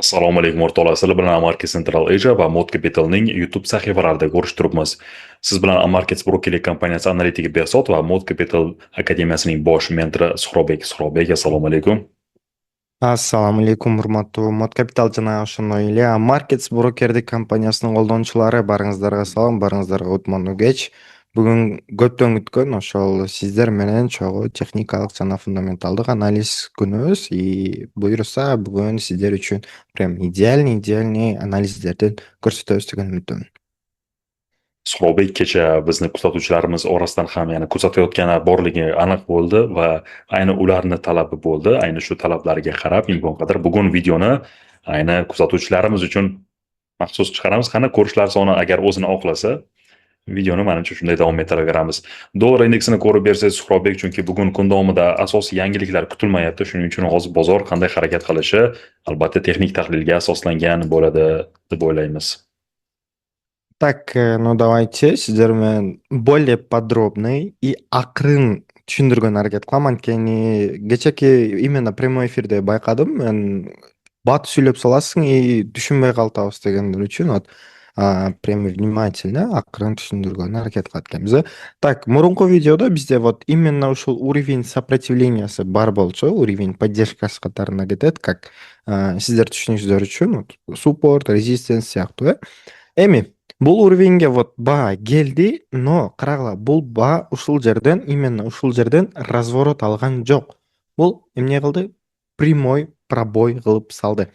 Assalomu alaykum o'rtoqlar. Sizlar bilan Amarkets Central Asia va Mod Capitalning YouTube sahifalarida ko'rishib turibmiz. Siz bilan Amarkets Brokerlik kompaniyasi analitiki Behzod va Mod Capital akademiyasining bosh mentori Suhrobek. Suhrobek, assalomu alaykum. Assalomu alaykum, hurmatli Mod Capital jana ошондой эле Markets брокердик компаниясынын колдонуучулары, барыңыздарга салам, барыңыздарга утман угеч. Бүгүн көптөн күткөн ошол сиздер менен чогуу техникалык жана фундаменталдык анализ күнүбүз. И буюрса бүгүн сиздер үчүн прям идеальный анализдердин көрсөтөбүз деген үмүттөмүн. Suhrobek kecha bizni kuzatuvchilarimiz orasidan ham yana kuzatayotgani borligi aniq bo'ldi va ayni ularni talabi bo'ldi. Ayni shu talablarga qarab imkon qadar bugun videoni ayni kuzatuvchilarimiz uchun maxsus chiqaramiz. Qani ko'rishlar soni agar o'zini oqlasa videoni menimcha shunday davom ettiraveramiz. Dollar indeksini ko'rib bersangiz Suhrobek, chunki bugun kun davomida asosiy yangiliklar kutilmayapti. Shuning uchun hozir bozor qanday harakat qilishi albatta texnik tahlilga asoslangan bo'ladi deb o'ylaymiz. Так, ну давайте сиздер менен более подробный и акырын түшүндүргөнгө аракет кылам. Анткени кечээки именно прямой эфирде байкадым. Мен бат сүйлөп саласың и түшүнбөй калтабыз дегендер үчүн прям внимательно акырын түшүндүргөнгө аракет кылат экенбиз. Так, мурунку видеодо бизде вот именно ушул уровень сопротивлениясы бар болчу, уровень поддержкасы катарына кетет, как сиздер түшүнүшүңүздөр үчүн support, resistance сыяктуу. Эми бул уровеньге вот баа келди, но карагыла, бул баа ушул жерден, именно ушул жерден разворот алган жок. Бул эмне кылды? Прямой пробой кылып салды.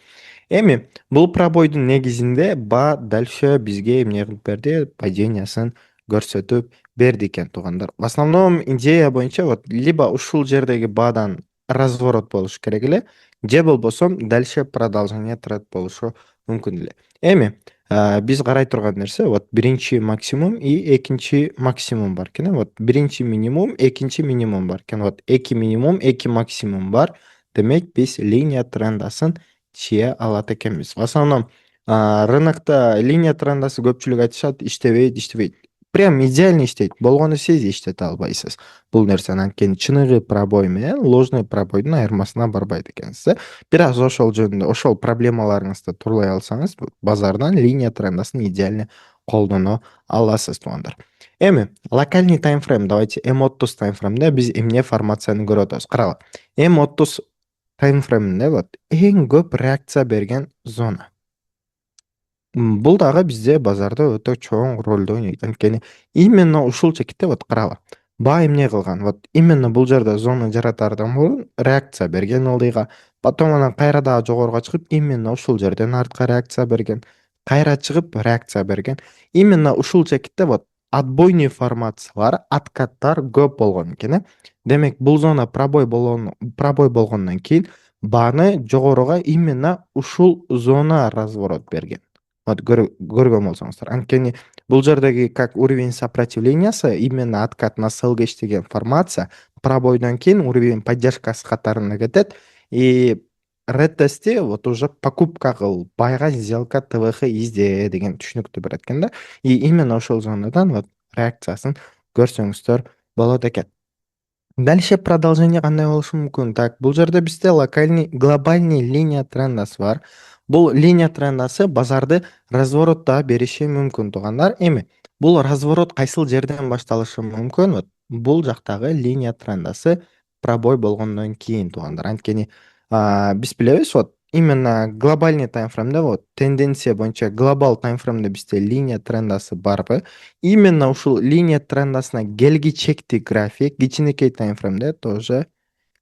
Эми бул пробойдун негизинде баа дальше бизге эмне кылып берди? Падениясын көрсөтүп берди экен, туугандар. В основном идея боюнча вот либо ушул жердеги баадан разворот болуш керек эле, же болбосо дальше продолжение тренд болушу мүмкүн эле. Эми биз карай турган нерсе вот биринчи максимум и экинчи максимум бар экен. Вот биринчи минимум, экинчи минимум бар экен. Вот эки минимум, эки максимум бар. Демек биз линия трендасын чие алат экенбиз. В основном рынокто линия трендасы көпчүлүк айтышат, иштебейт. Прям идеально иштейт. Болгону сиз иштете албайсыз. Бул нерсени анткени чыныгы пробой менен ложный пробойдун айырмасына барбайт экенсиз. Бир аз ошол жөнүндө, ошол проблемаларыңызды турлай алсаңыз, базардан линия трендасын идеально колдоно аласыз, туугандар. Эми локальный таймфрейм, давайте M30 таймфреймде биз эмне формацияны көрүп атабыз. Карагыла. M30 таймфрейминде вот эң көп реакция берген зона. Бул дагы бизде базарда өтө чоң ролду ойнойт. Анткени именно ушул чекитте вот карагыла. Баа эмне кылган? Вот именно бул жерде зона жаратардан мурун реакция берген ылдыйга. Потом анан кайра дагы жогоруга чыгып, именно ушул жерден артка реакция берген. Кайра чыгып реакция берген. Именно ушул чекитте вот отбойный формациялар, откаттар көп болгон экен. Демек бул зона пробой болгондон кийин бааны жогоруга именно ушул зона разворот берген. Вот көргөн болсоңуздар. Анткени бул жердеги как уровень сопротивлениясы, именно откат на sell деген формация пробойдон кийин уровень поддержкасы катарына кетет. И ретести вот уже покупка кыл, байга сделка ТВХ изде деген түшүнүктү берет экен да. И именно ошол зонадан вот реакциясын көрсөңүздөр болот экен. Дальше продолжение кандай болушу мүмкүн? Так, бул жерде бизде локальный, глобальный линия трендасы бар. Бул линия трендасы базарды разворотта бериши мүмкүн, туугандар. Эми бул разворот кайсыл жерден башталышы мүмкүн? Вот бул жактагы линия трендасы пробой болгондон кийин, туугандар. Анткени биз билебиз, вот именно глобальный таймфреймде вот тенденция боюнча глобал таймфреймде бизде линия трендасы барбы? Именно ушул линия трендасына келгичекти график кичинекей таймфреймде тоже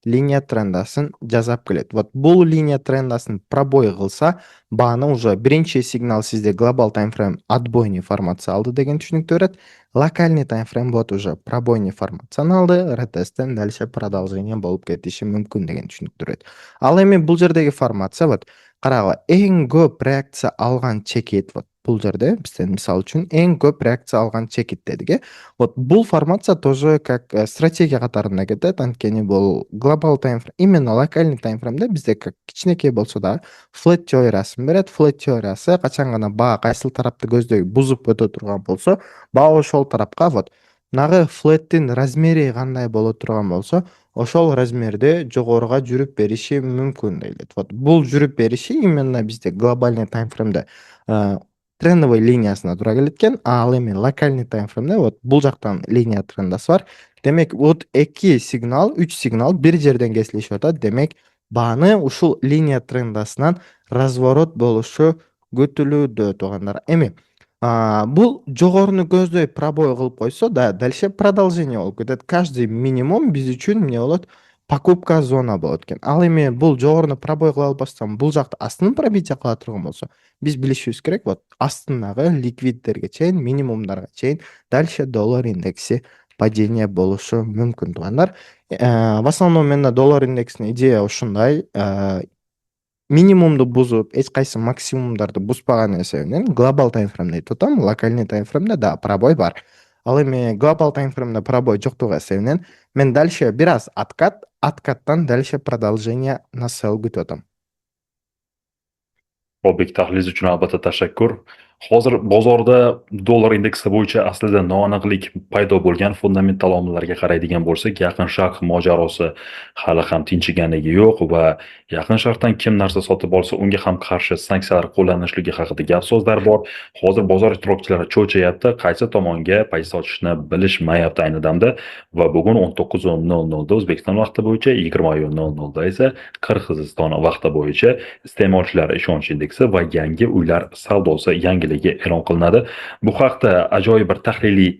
линия трендасын жасап келет. Вот бул линия трендасын пробой кылса, бааны уже биринчи сигнал сизде глобал таймфрейм отбойный формация алды деген түшүнүктү берет. Локальный таймфрейм вот уже пробойный формацияны алды, ретесттен дальше продолжение болуп кетиши мүмкүн деген түшүнүктү берет. Ал эми бул жердеги формация вот карагыла, эң көп реакция алган чекит вот бул жерде бизден мисал үчүн эң көп реакция алган чекит дедик. Вот бул формация тоже как стратегия катарына кетет. Анткени бул глобал таймфрейм, именно локальный таймфреймде бизде как кичинекей болсо да флет теориясын берет. Флет теориясы качан гана баа кайсыл тарапты көздөй бузуп өтө турган болсо, баа ошол тарапка вот нагы флеттин размери кандай боло турган болсо, ошол размерде жогоруга жүрүп бериши мүмкүн дейлет. Вот бул жүрүп бериши именно бизде глобальный таймфреймде трендовый линиясына туура келет экен, ал эми локальный таймфреймде вот бул жактан линия трендасы бар. Демек, вот эки сигнал, үч сигнал бир жерден кесилишип атат. Демек, бааны ушул линия трендасынан разворот болушу күтүлүүдө туугандар. Эми бул жогоруну көздөй пробой кылып койсо, да, дальше продолжение болуп кетет. Каждый минимум биз үчүн эмне болот? Покупка зона болот экен. Ал эми бул жогоруну пробой кыла албастан бул жакта астын пробитие кыла турган болсо, биз билишибиз керек, вот астындагы ликвиддерге чейин, минимумдарга чейин дальше доллар индекси падение болушу мүмкүн туугандар. В основном менде доллар индексинин идея ушундай. Минимумду бузуп, эч кайсы максимумдарды бузбаган эсебинен глобал таймфреймде айтып атам, локальный таймфреймде да пробой бар. Ал эми глобал таймфреймде пробой жоктугу эсебинен мен дальше бир аз откаттан дальше продолжение на sell күтүп атам. Robek tahlilingiz uchun albatta tashakkur. Hozir bozorda dollar indeksi bo'yicha aslida noaniqlik paydo bo'lgan fundamental omillarga qaraydigan bo'lsak, Yaqin Sharq mojarosi hali ham tinchiganligi yo'q va Yaqin Sharqdan kim narsa sotib olsa, unga ham qarshi sanksiyalar qo'llanishligi haqida gap so'zlar bor. Hozir bozor ishtirokchilari cho'chayapti, qaysi tomonga pay sochishni bilishmayapti ayni damda va bugun 19:00 da O'zbekiston vaqti bo'yicha, 20:00 da esa Qirg'iziston vaqti bo'yicha iste'molchilar ishonch indeksi va yangi uylar savdosi yangiligi e'lon qilinadi. Bu haqda ajoyib bir tahliliy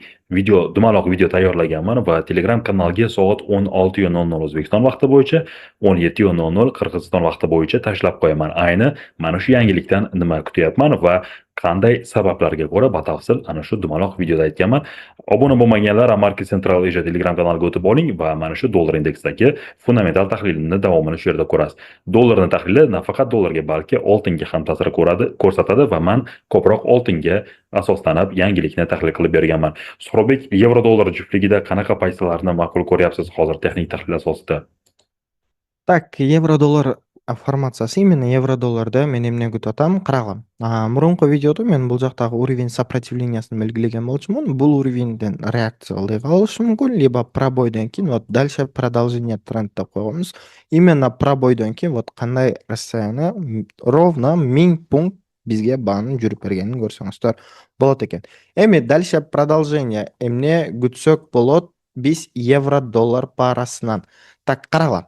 dumaloq video tayyorlaganman va Telegram kanalga soat 16:00 O'zbekiston vaqti bo'yicha, 17:00 Qirg'iziston vaqti bo'yicha tashlab qo'yaman. Ayni mana shu yangilikdan nima kutyapman va qanday sabablarga ko'ra batafsil ana shu dumaloq videoda aytganman. Obuna bo'lmaganlar Market Central Asia Telegram kanaliga o'tib oling va mana shu dollar indeksidagi fundamental tahlilni davomini shu yerda ko'rasiz. Dollarning tahlili nafaqat dollarga, balki oltinga ham ta'sir ko'rsatadi va men ko'proq oltinga asoslanib yangilikni tahlil qilib berganman. Suhrobek, yevro dollar juftligida qanaqa paysalarni ma'qul ko'ryapsiz hozir texnik tahlil asosida? Так, евро-доллар формациясы именно евро-долларда мен эмне күтүп атам? Карагыла. Мурунку видеодо мен бул жактагы уровень сопротивлениясын белгилеген болчумун. Бул уровеньден реакция ылдый калышы мүмкүн, либо пробойдон кийин вот дальше продолжение тренд деп койгонбуз. Именно пробойдон кийин вот кандай расстояние ровно 1000 пункт бизге баанын жүрүп бергенин көрсөңүздөр болот экен. Эми дальше продолжение эмне күтсөк болот биз евро-доллар парасынан? Так, карагыла.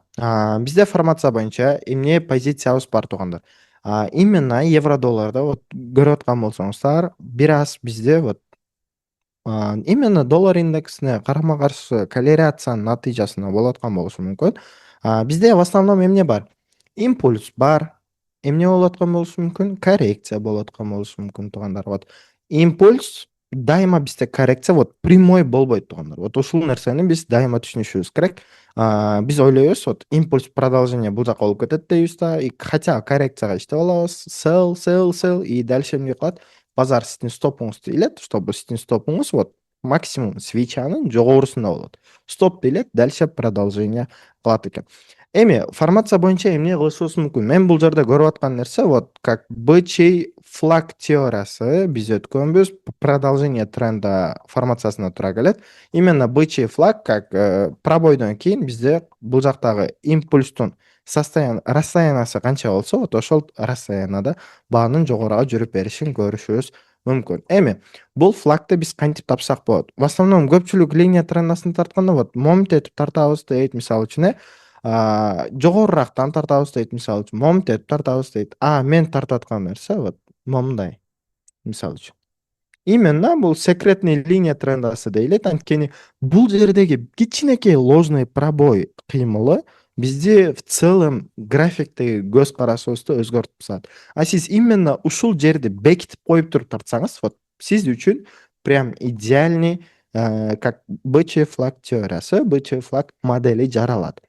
Бизде формация боюнча эмне позициябыз бар туугандар. Именно евро-долларда вот көрүп аткан болсоңуздар, бир аз бизде вот именно доллар индексине карама-каршы корреляциянын натыйжасында болуп аткан болушу мүмкүн. Бизде в основном эмне бар? Импульс бар. Эмне болуп аткан болушу мүмкүн? Коррекция болуп аткан болушу мүмкүн туугандар. Вот импульс дайыма бизде коррекция вот прямой болбойт туугандар. Вот ушул нерсени биз дайыма түшүнүшүбүз керек. Биз ойлойбуз, вот импульс продолжение бул жака болуп кетет дейбиз да, и хотя коррекцияга иштеп алабыз, sell и дальше эмне кылат? Базар сиздин стопуңузду илет, чтобы сиздин стопуңуз вот максимум свечанын жогорусунда болот. Стоп делет, дальше продолжение кылат экен. Эми формация боюнча эмне кылышыбыз мүмкүн? Мен бул жерде көрүп аткан нерсе вот как бычий флаг теориясы биз өткөнбүз, продолжение тренда формациясына туура келет. Именно бычий флаг как пробойдон кийин бизде бул жактагы импульстун расстояниясы канча болсо, вот ошол расстоянияда баанын жогоруга жүрүп беришин көрүшүбүз мүмкүн. Эми бул флагты биз кантип тапсак болот? В основном көпчүлүк линия трендасын тартканда вот момент этип тартабыз дейт, мисалы үчүн жогорурактан тартабыз дейт, мисалы үчүн момент этип тартабыз дейт. Мен тартып аткан нерсе вот момундай, мисалы үчүн. Именно бул секретный линия трендасы дейлет. Анткени бул жердеги кичинекей ложный пробой кыймылы бизде в целом графиктеги көз карашыбызды өзгөртүп тастат. Сиз именно ушул жерди бекитип коюп туруп тартсаңыз, вот сиз үчүн прям идеальный как бычий флаг теориясы, бычий флаг модели жаралат.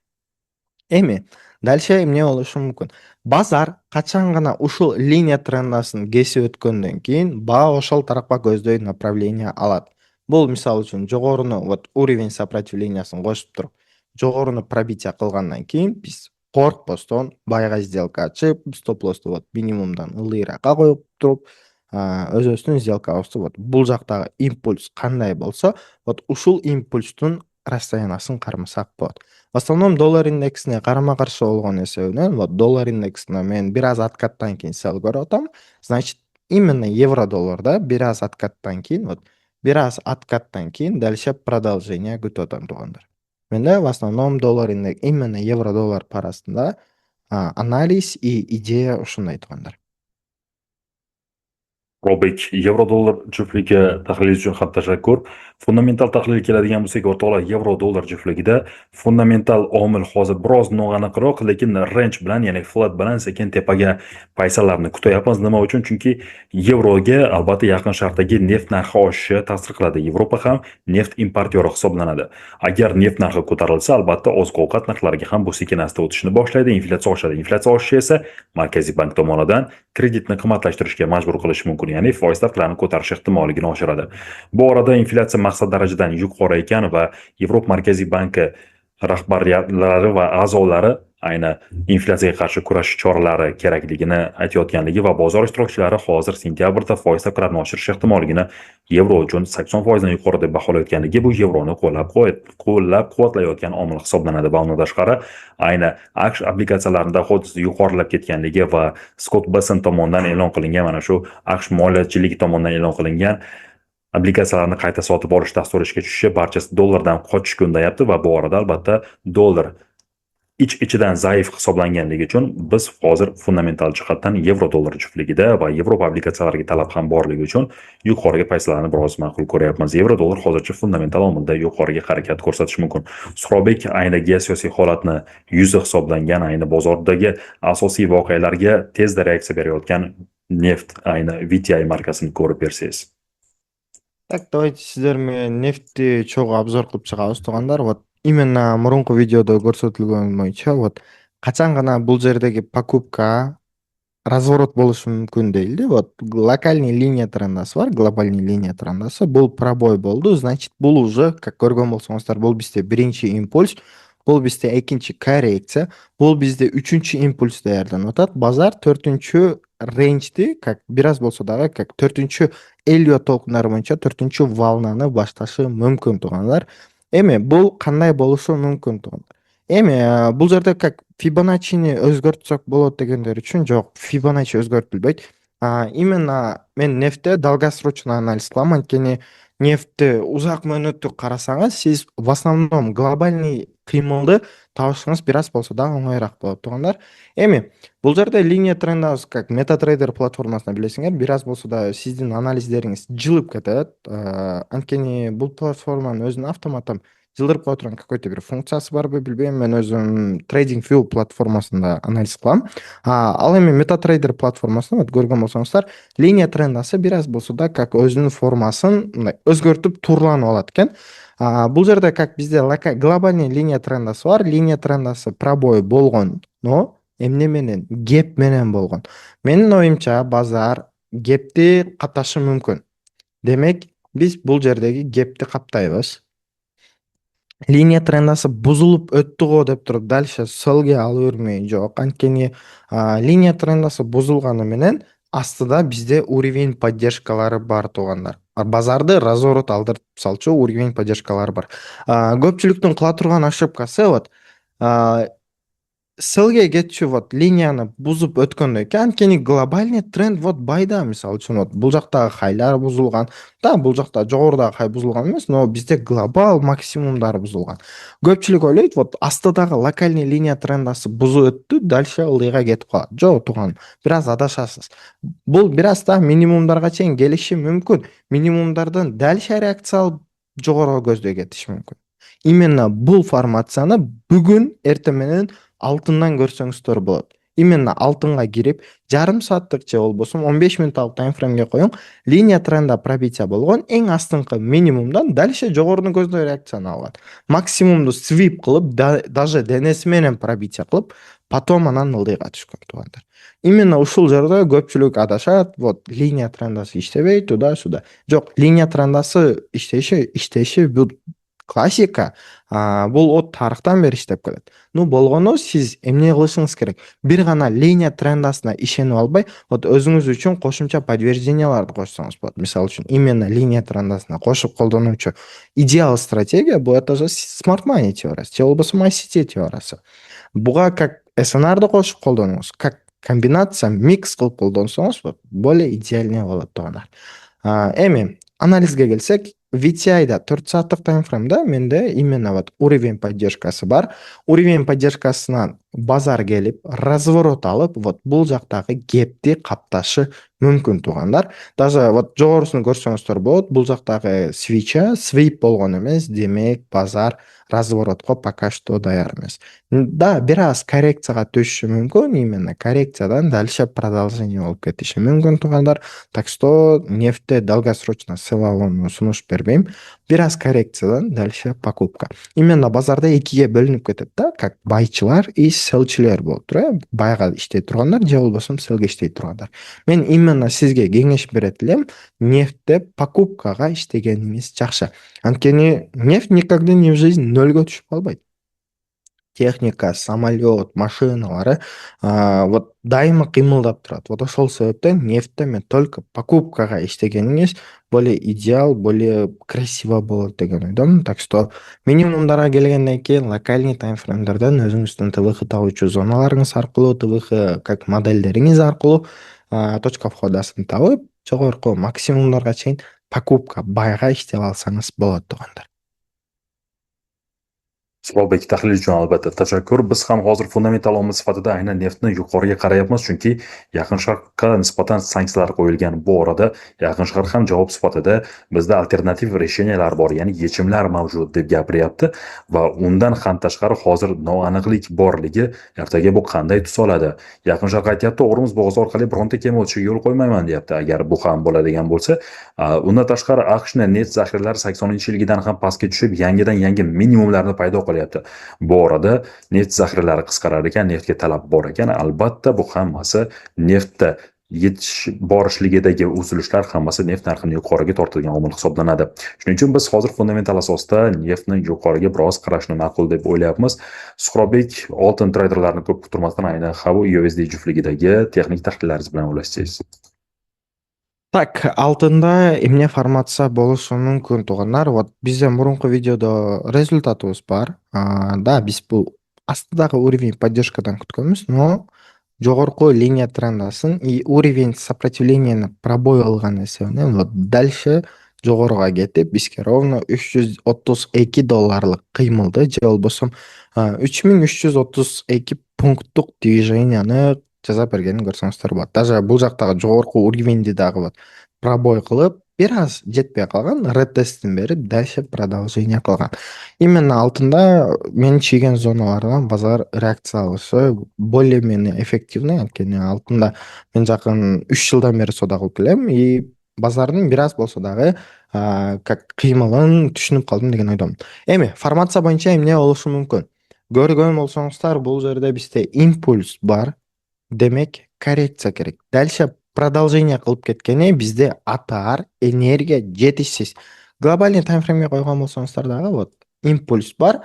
Эми дальше эмне болушу мүмкүн? Базар качан гана ушул линия трендасын кесип өткөндөн кийин баа ошол тарапка көздөй направление алат. Бул мисалы үчүн жогоруну вот уровень сопротивлениясын кошуп туруп, жогоруну пробитие кылгандан кийин биз коркпостон байга сделка ачып, стоп-лосту вот минимумдан ылдыйракка коюп туруп, өзүбүздүн сделкабызды вот бул жактагы импульс кандай болсо, вот ушул импульстун расстояниясын кармасак болот. В основном доллар индексине карама-каршы болгон эсебинен, вот доллар индексине мен бир аз откаттан кийин сел көрүп атам. Значит, именно евро долларда бир аз откаттан кийин, вот бир аз откаттан кийин дальше продолжение күтүп атам туугандар. Менде в основном доллар индекс, именно евро доллар парасында анализ и идея ушундай туугандар. Robek, yevro-dollar juftligi tahlil uchun ham tashakkur. Fundamental tahlil keladigan bo'lsak, o'rtoqlar, yevro-dollar juftligida fundamental omil hozir biroz noaniqroq, lekin range bilan, ya'ni flat bilan sekin tepaga paysallarni kutyapmiz. Nima uchun? Chunki yevroga albatta yaqin sharqdagi neft narxi oshishi ta'sir qiladi. Yevropa ham neft importyori hisoblanadi. Agar neft narxi ko'tarilsa, albatta oziq-ovqat narxlariga ham bu sekin-asta o'tishni boshlaydi, inflyatsiya oshadi. Inflyatsiya oshishi esa Markaziy bank tomonidan kreditni qimmatlashtirishga majbur qilishi mumkin, ya'ni foiz stavkalarini ko'tarish ehtimolligini oshiradi. Bu orada inflyatsiya maqsad darajadan yuqori ekan va Yevropa Markaziy banki rahbarlari va a'zolari ayni inflyatsiyaga qarshi kurashish choralari kerakligini aytayotganligi va bozor ishtirokchilari hozir sentyabrda foiz stavkalarini oshirish ehtimolligini yevro uchun 80% dan yuqori deb baholayotganligi bu yevroni qo'llab-quvvatlayotgan omil hisoblanadi. Va undan tashqari ayni AQSh obligatsiyalarida hodisa yuqorilab ketganligi va Scott Bessent tomonidan e'lon qilingan mana shu AQSh moliyachiligi tomonidan e'lon qilingan obligatsiyalarni qayta sotib olish dasturi ishga tushishi barchasi dollardan qochishga undayapti va bu orada albatta dollar ichidan zaif hisoblanganligi uchun biz hozir fundamental jihatdan yevro dollar juftligida va Yevropa obligatsiyalariga talab ham borligi uchun yuqoriga paysallarni biroz ma'qul ko'ryapmiz. Yevro dollar hozircha fundamental omilda yuqoriga harakat ko'rsatishi mumkin. Suhrobbek ayni geosiyosiy holatni yuzi hisoblangan, ayni bozordagi asosiy voqealarga tezda reaksiya berayotgan neft ayni VTI markasini ko'rib bersangiz. Так, давайте сиздер менен нефтти чогуу обзор кылып чыгабыз туугандар. Вот именно мурунку видеодо көрсөтүлгөн боюнча, вот качан гана бул жердеги покупка разворот болушу мүмкүн дейли. Вот локальный линия трендасы бар, глобальный линия трендасы. Бул пробой болду. Значит, бул уже, как көргөн болсоңуздар, бул бизде биринчи импульс, бул бизде экинчи коррекция, бул бизде үчүнчү импульс даярданып атат. Базар төртүнчү рейнжди, как бир аз болсо дагы, как төртүнчү Эллиот толкундары боюнча төртүнчү волнаны башташы мүмкүн туугандар. Эми бул кандай болушу мүмкүн туугандар? Эми бул жерде как Фибоначчини өзгөртсөк болот дегендер үчүн жок, Фибоначчи өзгөртүлбөйт. Именно мен нефтте долгосрочный анализ кылам, анткени нефтти узак мөөнөттүк карасаңыз, сиз в основном глобальный кыймылды табышыңыз бир аз болсо да оңоюраак болот туугандар. Эми бул жерде линия трендабыз, как MetaTrader платформасына билесиңер, бир аз болсо да сиздин анализдериңиз жылып кетет. Анткени бул платформанын өзүнүн автоматтан жылдырып кое турган какой-то бир функциясы барбы билбейм. Мен өзүм TradingView платформасында анализ кылам. Ал эми MetaTrader платформасында вот көргөн болсоңуздар, линия трендасы бир аз болсо да как өзүнүн формасын мындай өзгөртүп турланып алат экен. Бул жерде как бизде глобальный линия трендасы бар. Линия трендасы пробой болгон, но эмне менен? Геп менен болгон. Менин оюмча базар гепти капташы мүмкүн. Демек, биз бул жердеги гепти каптайбыз. Линия трендасы бузулуп өттү го деп туруп дальше селге алып бермей жок. Анткени линия трендасы бузулганы менен астыда бизде уровень поддержкалары бар туугандар. Базарды разворот алдырып салчу уровень поддержкалары бар. Көпчүлүктүн кыла турган ошибкасы вот селге кетчү вот линияны бузуп өткөндөн кийин, анткени глобальный тренд вот байда, мисалы үчүн вот бул жактагы хайлар бузулган, да бул жакта жогорудагы хай бузулган эмес, но бизде глобал максимумдар бузулган. Көпчүлүк ойлойт вот астыдагы локальный линия трендасы бузуп өттү, дальше ылдыйга кетип калат. Жок тууган, бир аз адашасыз. Бул бир аз да минимумдарга чейин келиши мүмкүн. Минимумдардан дальше реакция алып жогору көздөй кетиши мүмкүн. Именно бул формацияны бүгүн эртең менен алтындан көрсөңүздөр болот. Именно алтынга кирип, жарым сааттык же болбосо 15 минуттук таймфреймге коюң, линия тренда пробития болгон, эң астыңкы минимумдан дальше жогоруну көздөй реакцияны алган. Максимумду свип кылып, даже денеси менен пробития кылып, потом анан ылдыйга түшкөн туугандар. Именно ушул жерде көпчүлүк адашат, вот линия трендасы иштебейт, туда-сюда. Жок, линия трендасы иштеши бул классика. Бул от тарыхтан бери иштеп келет. Ну болгону сиз эмне кылышыңыз керек? Бир гана линия трендасына ишенип албай, вот өзүңүз үчүн кошумча подтвержденияларды кошсоңуз болот. Мисалы үчүн именно линия трендасына кошуп колдонуучу идеал стратегия бул это же smart money теориясы, же болбосо ICT теориясы. Буга как SNR'ды кошуп колдонуңуз, как комбинация микс кылып колдонсоңуз более идеальный болот туугандар. Эми анализге келсек, VTI'да 4 сааттык таймфреймде менде именно вот уровень поддержкасы бар. Уровень поддержкасынан базар келип, разворот алып, вот бул жактагы гепти капташы мүмкүн туугандар. Даже вот жогорусун көрсөңүздөр болот. Бул жактагы свича свип болгон эмес, демек базар разворотко пока что даяр эмес. Да, бир аз коррекцияга түшүшү мүмкүн, именно коррекциядан дальше продолжение болуп кетиши мүмкүн туугандар. Так что нефтте долгосрочно сылалууну сунуш бербейм. Бир аз коррекциядан дальше покупка. Именно базарда экиге бөлүнүп кетет да, как байчылар и селчилер болуп туруп, байга иштей тургандар же болбосо селге иштей тургандар. Мен именно сизге кеңеш берет элем, нефтте покупкага иштегениңиз жакшы. Анткени нефть никогда не в жизнь нөлгө түшүп калбайт. Техника, самолет, машиналары вот дайыма кыймылдап турат. Вот ошол себептен нефтте мен только покупкага иштегениңиз более идеал, более красиво болот деген ойдомун. Так что минимумдарга келгенден кийин локальный таймфреймдерден өзүңүздүн ТВХ табуучу зоналарыңыз аркылуу, ТВХ как модельдериңиз аркылуу точка входасын табып, жогорку максимумдарга чейин покупка байга иштеп алсаңыз болот туугандар. Surovbek, tahlil uchun albatta tashakkur. Biz ham hozir fundamental omil sifatida aynan neftni yuqoriga qarayapmiz, chunki Yaqin Sharqqa nisbatan sanksiyalar qo'yilgan. Bu orada Yaqin Sharq ham javob sifatida bizda alternativ решениялар bor, ya'ni yechimlar mavjud deb gapiryapti va undan ham tashqari hozir noaniqlik borligi ertaga bu qanday tus oladi. Yaqin Sharq aytyapti, O'rmuz bo'g'ozi orqali bironta kema o'tishiga yo'l qo'ymayman deyapti. Agar bu ham bo'ladigan bo'lsa, undan tashqari AQShning neft zaxiralari 80-yilgidan ham pastga tushib, yangi minimumlarni paydo qilyapti. Bu orada neft zaxiralari qisqarar ekan, neftga talab bor ekan. Albatta bu hammasi neftda yetish borishligidagi uzilishlar hammasi neft narxini yuqoriga tortadigan omil hisoblanadi. Shuning uchun biz hozir fundamental asosda neftni yuqoriga biroz qarashni ma'qul deb o'ylayapmiz. Suhrobek, oltin treyderlarni ko'p kutilmasdan aynan HAVU USD juftligidagi texnik tahlillaringiz bilan ulashsangiz. Так, алтында эмне формация болушу мүмкүн туугандар. Вот бизден мурунку видеодо результатыбыз бар. Да, биз бул астыдагы уровень поддержкадан күткөнбүз, но жогорку линия трендасын и уровень сопротивленияны пробой алган эсебинен вот дальше жогоруга кетип, бизге ровно $332 кыймылды же болбосо 3332 пункттук движенияны жасап бергенин көрсөңүздөр болот. Даже бул жактагы жогорку уровеньди дагы вот пробой кылып, бир аз жетпей калган, ретестин берип, дальше продолжение кылган. Именно алтында мен чийген зоналардан базар реакция алышы более-менее эффективный, анткени алтында мен жакын 3 жылдан бери соода кылып келем и базардын бир аз болсо дагы как кыймылын түшүнүп калдым деген ойдомун. Эми формация боюнча эмне болушу мүмкүн? Көргөн болсоңуздар, бул жерде бизде импульс бар. Демек, коррекция керек. Дальше продолжение кылып кеткени бизде атаар, энергия жетишсиз. Глобальный таймфреймге койгон болсоңуздар дагы вот импульс бар,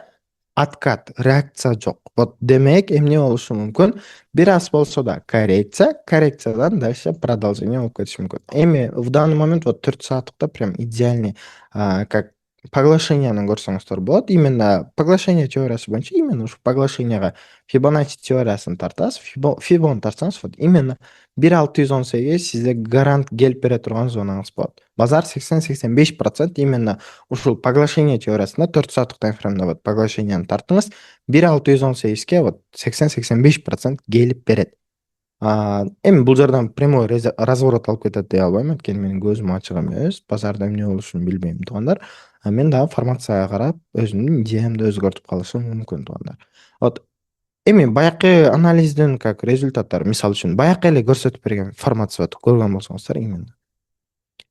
откат, реакция жок. Вот демек, эмне болушу мүмкүн? Бир аз болсо да коррекция, коррекциядан дальше продолжение болуп кетиши мүмкүн. Эми в данный момент вот 4 сааттыкта прям идеальный как поглощенияны көрсөңүздөр болот. Именно поглощение теориясы боюнча именно ушу поглощенияга Fibonacci теориясын тартасыз, Fibon тартсаңыз вот именно 1618 сизде гарант келип бере турган зонаңыз болот. Базар 80-85% именно ушул поглощение теориясында 4 сааттык таймфреймде вот поглощенияны тартыңыз, 1618ге вот 80-85% келип берет. Эми бул жерден прямой разворот алып кетет дей албайм, анткени менин көзүм ачык эмес, базарда эмне болушун билбейм туугандар. Мен дагы формацияга карап өзүмдүн идеямды өзгөртүп калышым мүмкүн туугандар. Вот эми баякы анализдин как результаттары, мисалы үчүн баякы эле көрсөтүп берген формацияны көргөн болсоңуздар, именно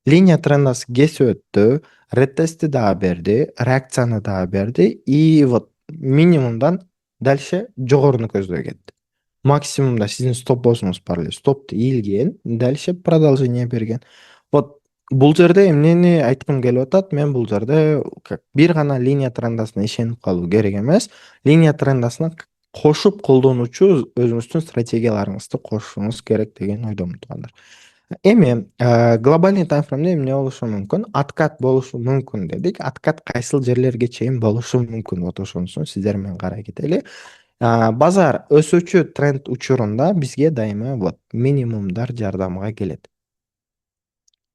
линия трендасы кесип өттү, ретести дагы берди, реакцияны дагы берди и вот минимумдан дальше жогоруну көздөй кетти. Максимумда сиздин стоп лоссуңуз бар эле, стопту ийилген, дальше продолжение берген. Вот бул жерде эмнени айткым келип атат, мен бул жерде бир гана линия трендасына ишенип калуу керек эмес, линия трендасына кошуп колдонуучу өзүңүздүн стратегияларыңызды кошушуңуз керек деген ойдомун туугандар. Эми глобальный таймфреймде эмне болушу мүмкүн? Откат болушу мүмкүн дедик. Откат кайсыл жерлерге чейин болушу мүмкүн? Вот ошонусун сиздер менен карай кетели. Базар өсүүчү тренд учурунда бизге дайыма вот минимумдар жардамга келет.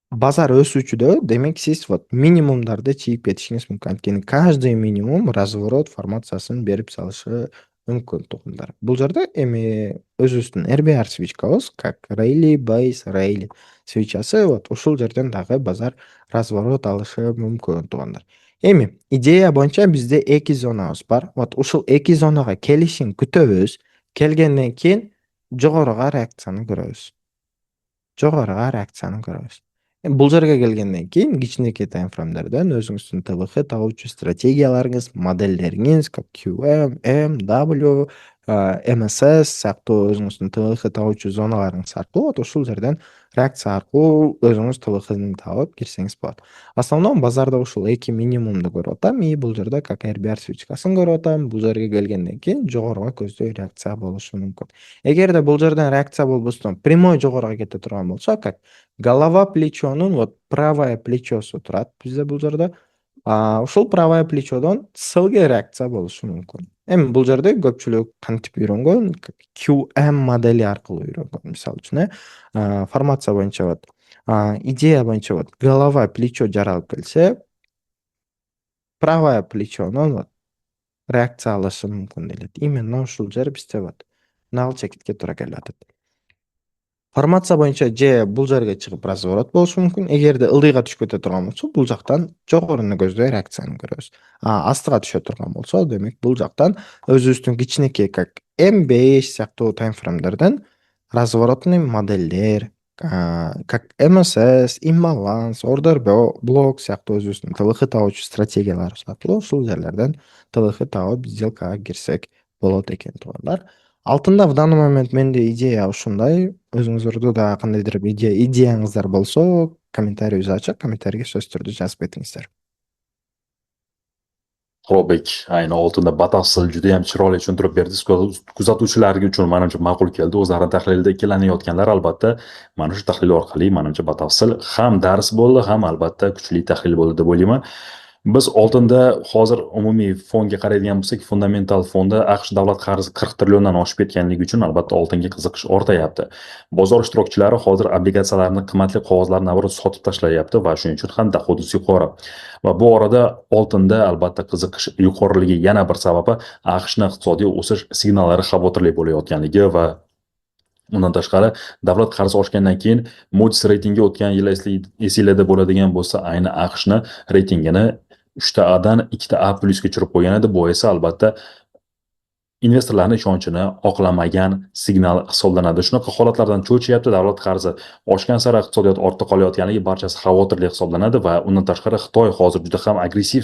Базар өсүүчүдө, демек сиз вот минимумдарды чийип кетишиңиз мүмкүн. Анткени каждый минимум разворот формациясын берип салышы мүмкүн туугандар. Бул жерде эми өзүбүздүн RBR свечкабыз, как rally base rally свечасы, вот ушул жерден дагы базар разворот алышы мүмкүн туугандар. Эми идея боюнча бизде эки зонабыз бар. Вот ушул эки зонага келишин күтөбүз. Келгенден кийин жогоруга реакцияны көрөбүз. Бул жерге келгенден кийин кичинекей таймфреймдерден өзүңүздүн ТВХ табуучу стратегияларыңыз, моделдериңиз, как QM, M, W, MSS сыяктуу өзүңүздүн ТВХ табуучу зоналарыңыз аркылуу вот ушул жерден реакция аркылуу өзүңүз ТВХны таап кирсеңиз болот. Основном базарда ушул эки минимумду көрүп атам и бул жерде как RBR свечкасын көрүп атам. Бул жерге келгенден кийин жогоруга көздөй реакция болушу мүмкүн. Эгерде бул жерден реакция болбостон прямой жогоруга кете турган болсо, как голова плечонун вот правое плечосу турат бизде бул жерде. Ушул правое плечодон сылге реакция болушу мүмкүн. Эми бул жерде көпчүлүк кантип үйрөнгөн, QM модели аркылуу үйрөнгөн. Мисалы үчүн, формация боюнча вот, идея боюнча вот голова плечо жаралып келсе, правое плечонун вот реакция алышы мүмкүн делет. Именно ушул жер бизде вот нал чекитке туура келип атат. Формация боюнча же бул жерге чыгып разворот болушу мүмкүн. Эгерде ылдыйга түшүп кете турган болсо, бул жактан жогоруну көздөй реакцияны көрөбүз. Астыга түшө турган болсо, демек бул жактан өзүбүздүн кичинекей как M5 сыяктуу таймфреймдерден разворотный модельдер, как MSS, имбаланс, order блок сыяктуу өзүбүздүн ТВХ табуучу стратегияларыбыз аркылуу ушул жерлерден ТВХ табып сделкага кирсек болот экен туугандар. Алтында в данный момент менде идея ушундай. Өзүңүздөрдү да кандайдыр бир идеяңыздар болсо, комментарийибиз ачык, комментарийге сөзсүз түрдө жазып кетиңиздер. Robek ayni oltinda batafsil juda ham chiroyli tushuntirib berdi. Kuzatuvchilar uchun menimcha ma'qul keldi. O'zlari tahlilida ikkilanayotganlar albatta mana shu tahlil orqali menimcha batafsil ham dars bo'ldi, ham albatta kuchli tahlil bo'ldi deb o'ylayman. Biz oltinda hozir umumiy fonga qaraydigan bo'lsak, fundamental fonda AQSh davlat qarzi 40 trilliondan oshib ketganligi uchun albatta oltinga qiziqish ortayapti. Bozor ishtirokchilari hozir obligatsiyalarni, qimmatli qog'ozlarni navrot sotib tashlayapti va shuning uchun ham dohodisi yuqori. Va bu orada oltinda albatta qiziqish yuqoriligi yana bir sababi AQShning iqtisodiy o'sish signallari xavotirli bo'layotganligi va undan tashqari davlat qarzi oshgandan keyin Moody's reytingi o'tgan yil esinglarda bo'ladigan bo'lsa, ayni AQShni reytingini 3tadan 2ta A+ ga tushirib qo'ygan edi. Bu esa albatta investorlarning ishonchini oqlamagan signal hisoblanadi. Shunaqa holatlardan cho'chiyapti. Davlat qarzi oshgan sari iqtisodiyot ortda qolayotganligi barchasi xavotirli hisoblanadi va undan tashqari Xitoy hozir juda ham agressiv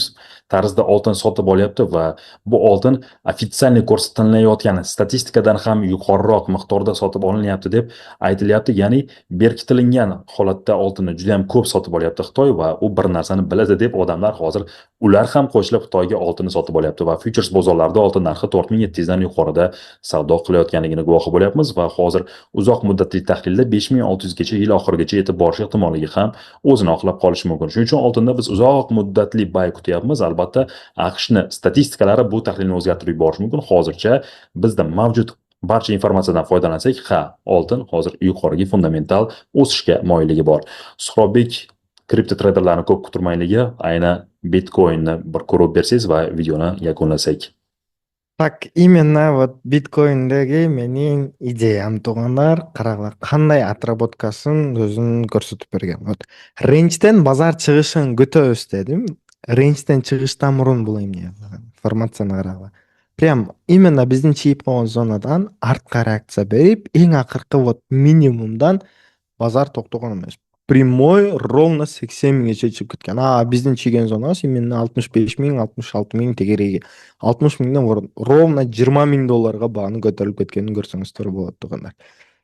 tarzda oltin sotib olyapti va bu oltin ofitsialniy ko'rsatilayotgan statistikadan ham yuqoriroq miqdorda sotib olinyapti deb aytilyapti. Ya'ni berkitilingan holatda oltinni juda ham ko'p sotib olyapti Xitoy va u bir narsani biladi deb odamlar hozir ular ham qo'shilib Xitoyga oltinni sotib olyapti va futures bozorlarida oltin narxi 4700 dan yuqorida savdo qilayotganligini guvohi bo'lyapmiz va hozir uzoq muddatli tahlilda 5600 gacha yil oxirigacha yetib borish ehtimoligi ham o'zini oqlab qolishi mumkin. Shuning uchun oltinda biz uzoq muddatli bay kutyapmiz. Albatta AQShning statistikalari bu tahlilni o'zgartirib yuborishi mumkin. Hozircha bizda mavjud barcha informatsiyadan foydalansak, oltin hozir yuqoriga fundamental o'sishga moyilligi bor. Suhrobek kripto treyderlarni ko'p kutirmayligi, ayni Bitcoinni bir ko'rib bersangiz va videoni yakunlasak. Так, именно вот биткоиндеги менин идеям туугандар, карагыла кандай отработкасын өзүн көрсөтүп берген. Вот рейнжден базар чыгышын күтөбүз дедим. Рейнжден чыгыштан мурун бул эмне? Формацияны карагыла. Прям именно биздин чийип койгон зонадан артка реакция берип, эң акыркы вот минимумдан базар токтогон эмес. Прямой ровно 80 миңге чыгып кеткен. Биздин чийген зонабыз именно 65 миң, 66 миң тегереги. 60 миңден ровно 20 миң долларга бааны көтөрүлүп кеткенин көрсөңүздөр болот туугандар.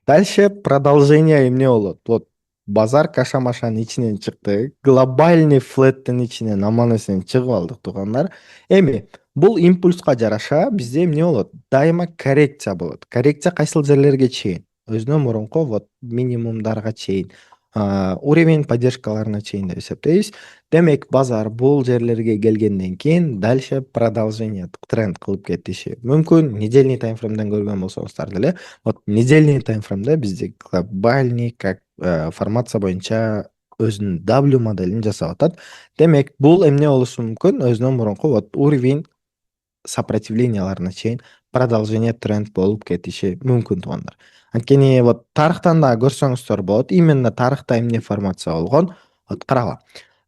Дальше продолжение эмне болот? Вот базар каша-машанын ичинен чыкты. Глобальный флеттин ичинен аман-эсен чыгып алдык туугандар. Эми бул импульска жараша бизде эмне болот? Дайыма коррекция болот. Коррекция кайсыл жерлерге чейин? Өзүнөн мурунку вот минимумдарга чейин, уровень поддержкаларына чейин деп эсептейбиз. Демек, базар бул жерлерге келгенден кийин дальше продолжение тренд кылып кетиши мүмкүн. Недельный таймфреймден көргөн болсоңуздар деле, вот недельный таймфреймде бизде глобальный как формация боюнча өзүнүн W моделин жасап атат. Демек, бул эмне болушу мүмкүн? Өзүнөн мурунку вот уровень сопротивленияларына чейин продолжение тренд болуп кетиши мүмкүн туугандар. Анткени вот тарыхтан да көрсөңүздөр болот, именно тарыхта эмне формация болгон? Вот карагыла.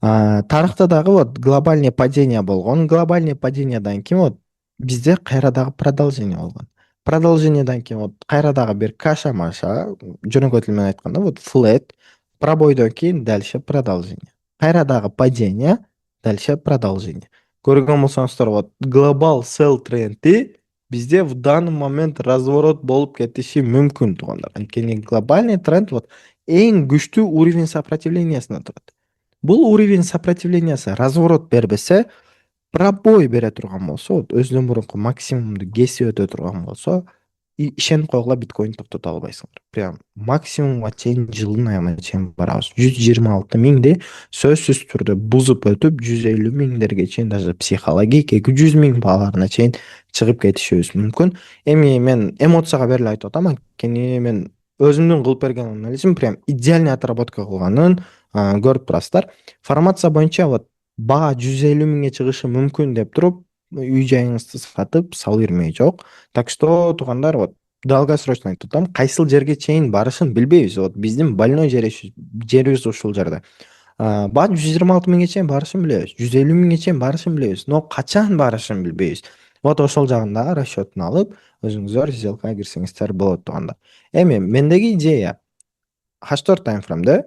Тарыхта дагы вот глобальный падение болгон. Глобальный падениядан кийин вот бизде кайра дагы продолжение болгон. Продолжениедан кийин вот кайра дагы бир каша-маша, жөнөкөй тил менен айтканда вот флет, пробойдон кийин дальше продолжение. Кайра дагы падение, дальше продолжение. Көргөн болсоңуздар вот глобал sell тренди бизде в данный момент разворот болуп кетиши мүмкүн туугандар. Анткени глобальный тренд вот эң күчтүү уровень сопротивлениясынан турат. Бул уровень сопротивлениясы разворот бербесе, пробой бере турган болсо, вот өзүнөн мурунку максимумду кесип өтө турган болсо, ишенип койгула, биткоин токтото албайсыңдар. Прям максимумга чейин, жылдын аягына чейин барабыз. 126 миңди сөзсүз түрдө бузуп өтүп, 150 миңдерге чейин, даже психологик 200 миң бааларына чейин чыгып кетишибиз мүмкүн. Эми мен эмоцияга берилип айтып атам, анткени мен өзүмдүн кылып берген анализим прям идеальный отработка кылганын көрүп турасыздар. Формация боюнча вот баа 150 миңге чыгышы мүмкүн деп туруп, үй жайыңызды сатып салып бермей жок. Так что туугандар, вот долгосрочно айтып атам, кайсыл жерге чейин барышын билбейбиз. Вот биздин больной жерибиз ушул жерде. Баа 126 миңге чейин барышын билебиз, 150 миңге чейин барышын билебиз, но качан барышын билбейбиз. Вот ошол жагында расчетун алып, өзүңүздөр сделкага кирсеңиздер болот туугандар. Эми мендеги идея H4 таймфреймде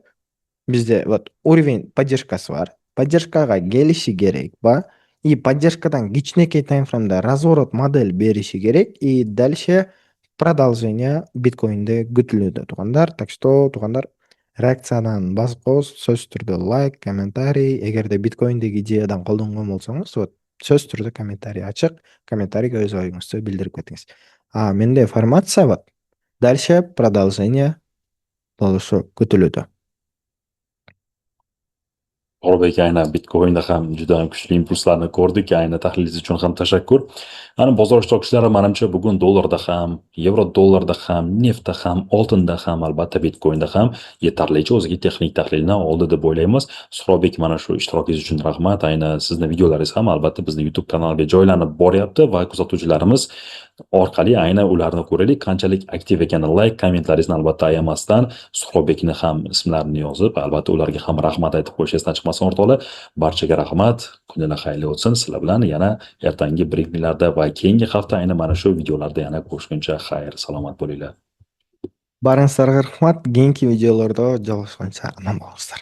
бизде вот уровень поддержкасы бар. Поддержкага келиши керек ба? И поддержкадан кичинекей таймфреймде разворот модель бериши керек. И дальше продолжение биткоинде күтүлүүдө туугандар. Так что туугандар, реакциядан баскоз, сөзсүз түрдө лайк, комментарий. Эгерде биткоиндеги идеядан колдонгон болсоңуз, вот сөзсүз түрдө комментарий ачык, комментарийге өз оюңузду билдирип кетиңиз. Менде формация вот дальше продолжение болушу күтүлүүдө. Orbek, aynan Bitcoin'da ham juda ham kuchli impulslarni ko'rdik. Aynan tahlilingiz uchun ham tashakkur. Ana bozor ishtirokchilari menimcha bugun dollarda ham, yevro dollarda ham, neftda ham, oltinda ham, albatta Bitcoin'da ham yetarlicha o'ziga texnik tahlilni oldi deb o'ylaymiz. Suhrobek, mana shu ishtirokingiz uchun rahmat. Aynan sizni videolaringiz ham albatta bizning YouTube kanaliga joylanib boryapti va kuzatuvchilarimiz orqali aynan ularni ko'raylik, qanchalik aktiv ekani. Like, kommentlaringizni albatta ayamasdan Suhrobekni ham ismlarini yozib, albatta ularga ham rahmat aytib qo'yish esdan chiqmasin o'rtoqlar. Barchaga rahmat. Kunlar xayrli o'tsin. Sizlar bilan yana ertangi brifinglarda va keyingi hafta aynan mana shu videolarda yana ko'rishguncha xayr, salomat bo'linglar. Барыңыздарга рахмат. Кийинки видеолордо жолугушканча аман болуңуздар.